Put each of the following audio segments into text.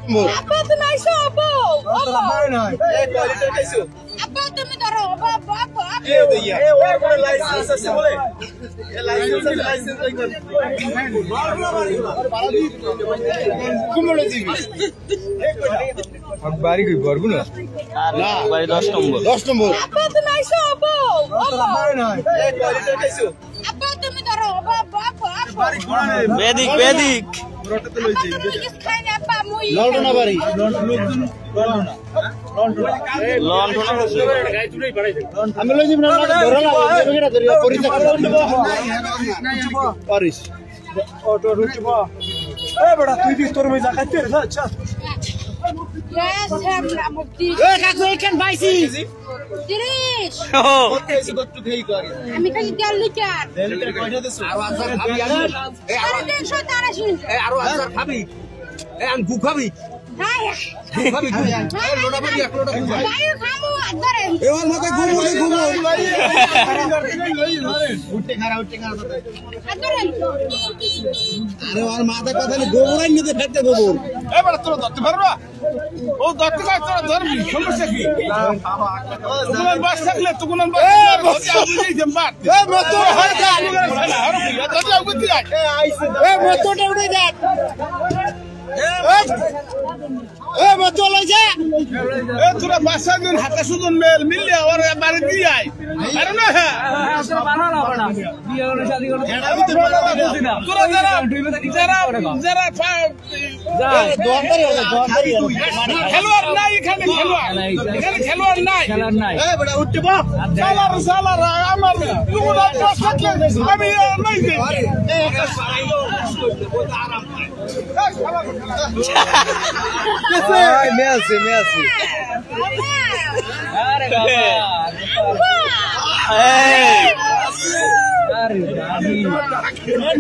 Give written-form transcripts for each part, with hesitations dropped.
Apa tu naik apa? Apa? Quality कैसे? Apa tu ni daro? Apa? ये भैया। ये लाइसेंस से बोले? ये लाइसेंस नहीं कर। कुमड़े जी भी। अब बारी कोई बरगु ना? ना। बारी 10 number. 10 number. Apa tu naik apa? Apa? ये quality कैसे? Apa tu ni daro? Apa? বেদিক বেদিক Apa tu ni kisah ni apa? Mui. লন্ডনা বাড়ি লন্ডন আমি লই দিব না ধরা না এবেটা ধরিয়া পরীক্ষা পারিস অটো রুচবা এ বড়া তুই কি তোর মে জাকাতে রে আচ্ছা Yes, I'm not mukti. এ কাকু এখান পাইছি Dirish. কইছি গট্টু খেই করি আমি খালি তেল লিটার। দেলটা কয়টা দিছো আর আনসার খাবি আরে 380 এ আরো আনসার খাবি এ আন গু খাবি হাই খাবি গু এ লোটা বাড়ি এক লোটা গু ভাই বায়ু খামু আদরে এ ওর মাথায় গু উঠতে খারা আদরে আরে ওর মাথায় কথা নেই গোবরাই নিতে ফেলতে গোবর এ বড় তোরা ধরতে পারবা ও ধরতে কাজ তোরা ধরবি সমস্যা কি তুগুন বাস থাকলে তুগুন বাস বুঝেই দেম বাদ এ মতো হয় যা দাদা উঠে যায় এ আইছে এ মতোটা উড়ে যা এ মতো লই যা এ তোরা বাসা দিন হাতে সুদন মেল মিললে আর বাড়ি দিয়ে আয় আরে না তোরা যারা খেলোয়াড় নাই এখানে খেলোয়াড় নাই এ বড় উঠতে বা সালার আমার তুগুন বাস থাকলে আমি নাই যে মে আছে আরে বাবা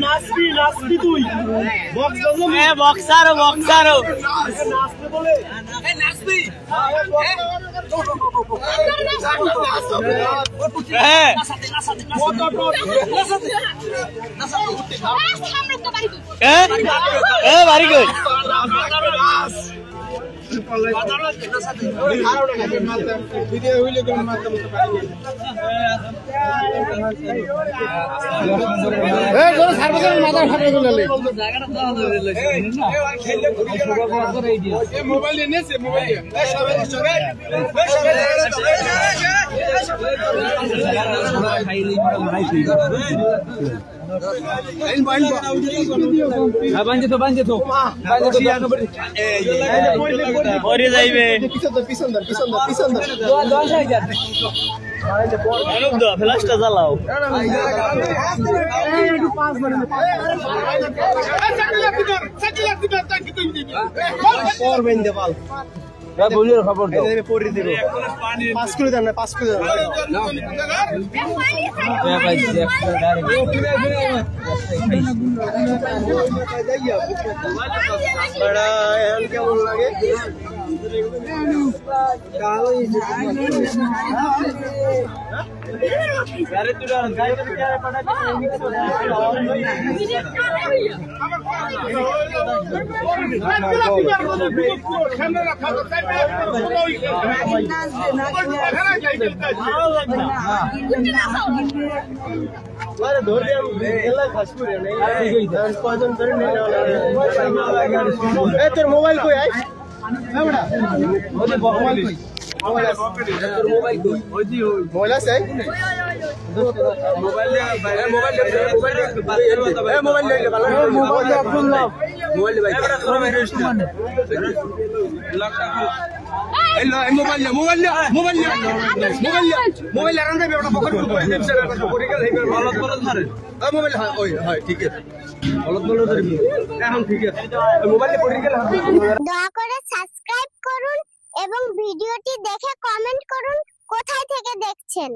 নাচবি তুই বক্সারো নাচতে বলে বাড়ি কই ভিডিও হইলে কোন মাধ্যম এ তোর সার্বজনীন মাথা ফাটে গেলে মোবাইল এনেছে মোবাইল ফ্লাশটা জ্বালাও খবর পাস করে দেন না পাস করে দেন কেমন লাগে তোর মোবাইল কই আই মোবাইল আছে দয়া করে সাবস্ক্রাইব করুন এবং ভিডিওটি দেখে কমেন্ট করুন কোথায় থেকে দেখছেন।